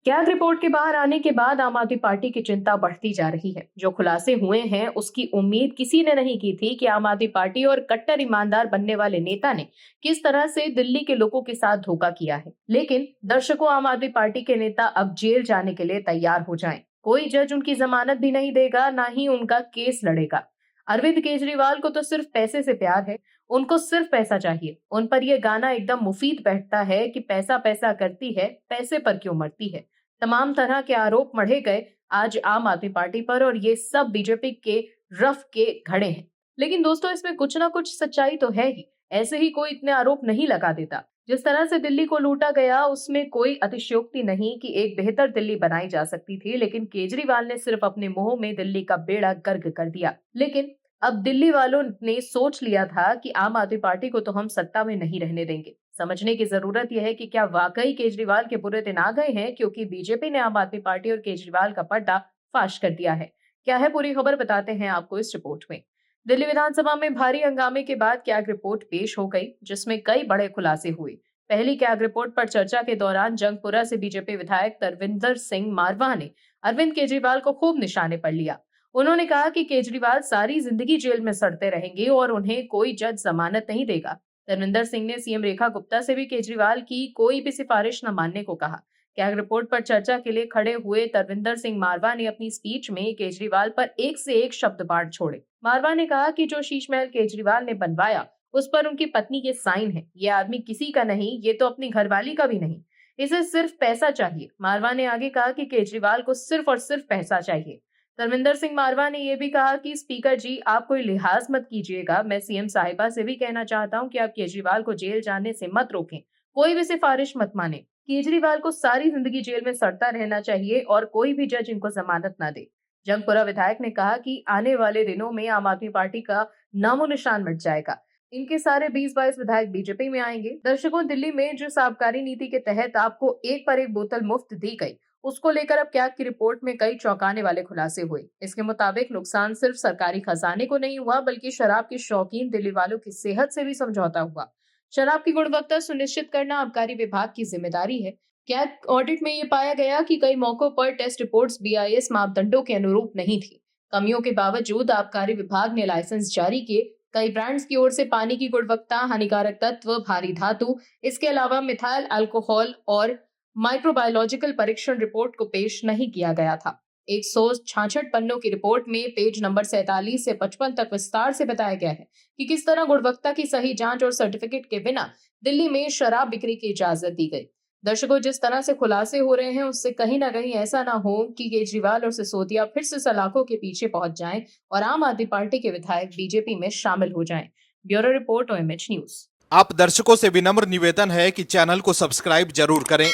CAG report के बाहर आने के बाद आम आदमी पार्टी की चिंता बढ़ती जा रही है। जो खुलासे हुए हैं उसकी उम्मीद किसी ने नहीं की थी कि आम आदमी पार्टी और कट्टर ईमानदार बनने वाले नेता ने किस तरह से दिल्ली के लोगों के साथ धोखा किया है। लेकिन दर्शकों, आम आदमी पार्टी के नेता अब जेल जाने के लिए तैयार हो जाएं। कोई जज उनकी जमानत भी नहीं देगा, ना ही उनका केस लड़ेगा। अरविंद केजरीवाल को तो सिर्फ पैसे से प्यार है। उनको सिर्फ पैसा चाहिए। उन पर यह गाना एकदम मुफीद बैठता है कि पैसा पैसा करती है, पैसे पर क्यों मरती है। तमाम तरह के आरोप मढ़े गए आज आम आदमी पार्टी पर, और ये सब बीजेपी के रफ के घड़े हैं। लेकिन दोस्तों, इसमें कुछ ना कुछ सच्चाई तो है ही। ऐसे ही कोई इतने आरोप नहीं लगा देता। जिस तरह से दिल्ली को लूटा गया, उसमें कोई अतिशयोक्ति नहीं कि एक बेहतर दिल्ली बनाई जा सकती थी। लेकिन केजरीवाल ने सिर्फ अपने मुंह में दिल्ली का बेड़ा गर्क कर दिया। लेकिन अब दिल्ली वालों ने सोच लिया था कि आम आदमी पार्टी को तो हम सत्ता में नहीं रहने देंगे। समझने की जरूरत यह है कि क्या वाकई केजरीवाल के बुरे दिन आ गए हैं, क्योंकि बीजेपी ने आम आदमी पार्टी और केजरीवाल का पर्दा फाश कर दिया है। क्या है पूरी खबर, बताते हैं आपको इस रिपोर्ट में। दिल्ली विधानसभा में भारी हंगामे के बाद कैग रिपोर्ट पेश हो गई, जिसमें कई बड़े खुलासे हुए। पहली कैग रिपोर्ट पर चर्चा के दौरान जंगपुरा से बीजेपी विधायक तरविंदर सिंह मारवा ने अरविंद केजरीवाल को खूब निशाने पर लिया। उन्होंने कहा कि केजरीवाल सारी जिंदगी जेल में सड़ते रहेंगे और उन्हें कोई जज जमानत नहीं देगा। धर्मेंद्र सिंह ने सीएम रेखा गुप्ता से भी केजरीवाल की कोई भी सिफारिश न मानने को कहा। कैग रिपोर्ट पर चर्चा के लिए खड़े हुए तरविंदर सिंह मारवा ने अपनी स्पीच में केजरीवाल पर एक से एक शब्द बाढ़ छोड़े। मारवा ने कहा कि जो शीश महल केजरीवाल ने बनवाया उस पर उनकी पत्नी के साइन है। ये आदमी किसी का नहीं, ये तो अपनी घरवाली का भी नहीं। इसे सिर्फ पैसा चाहिए। मारवा ने आगे कहा कि केजरीवाल को सिर्फ और सिर्फ पैसा चाहिए। धर्मेंद्र सिंह मारवा ने यह भी कहा कि स्पीकर जी, आप कोई लिहाज मत कीजिएगा। मैं सीएम साहिबा से भी कहना चाहता हूं कि आप केजरीवाल को जेल जाने से मत रोकें, कोई भी सिफारिश मत माने। केजरीवाल को सारी जिंदगी जेल में सड़ता रहना चाहिए और कोई भी जज इनको जमानत ना दे। जंगपुरा विधायक ने कहा कि आने वाले दिनों में आम आदमी पार्टी का नामो निशान मिट जाएगा। इनके सारे 20-22 विधायक बीजेपी में आएंगे। दर्शकों, दिल्ली में जिस आबकारी नीति के तहत आपको एक पर एक बोतल मुफ्त दी गई, उसको लेकर अब कैग की रिपोर्ट में कई चौंकाने वाले खुलासे हुए। इसके मुताबिक नुकसान सिर्फ सरकारी खजाने को नहीं हुआ, बल्कि शराब के शौकीन दिल्ली वालों की सेहत से भी समझौता हुआ। शराब की गुणवत्ता सुनिश्चित करना आबकारी विभाग की जिम्मेदारी है। कैग ऑडिट में ये पाया गया कि कई मौकों पर टेस्ट रिपोर्ट्स बीआईएस मापदंडों के अनुरूप नहीं थी। कमियों के बावजूद आबकारी विभाग ने लाइसेंस जारी किए। कई ब्रांड्स की ओर से पानी की गुणवत्ता, हानिकारक तत्व, भारी धातु, इसके अलावा मिथाइल अल्कोहल और माइक्रोबायोलॉजिकल परीक्षण रिपोर्ट को पेश नहीं किया गया था। 166 पन्नों की रिपोर्ट में पेज नंबर 47 से 55 तक विस्तार से बताया गया है कि किस तरह गुणवत्ता की सही जांच और सर्टिफिकेट के बिना दिल्ली में शराब बिक्री की इजाजत दी गई। दर्शकों, जिस तरह से खुलासे हो रहे हैं उससे कहीं ना कहीं ऐसा ना हो कि केजरीवाल और सिसोदिया फिर से सलाखों के पीछे पहुंच जाएं और आम आदमी पार्टी के विधायक बीजेपी में शामिल हो जाएं। Bureau report, OMH news. आप दर्शकों से विनम्र निवेदन है कि चैनल को सब्सक्राइब जरूर करें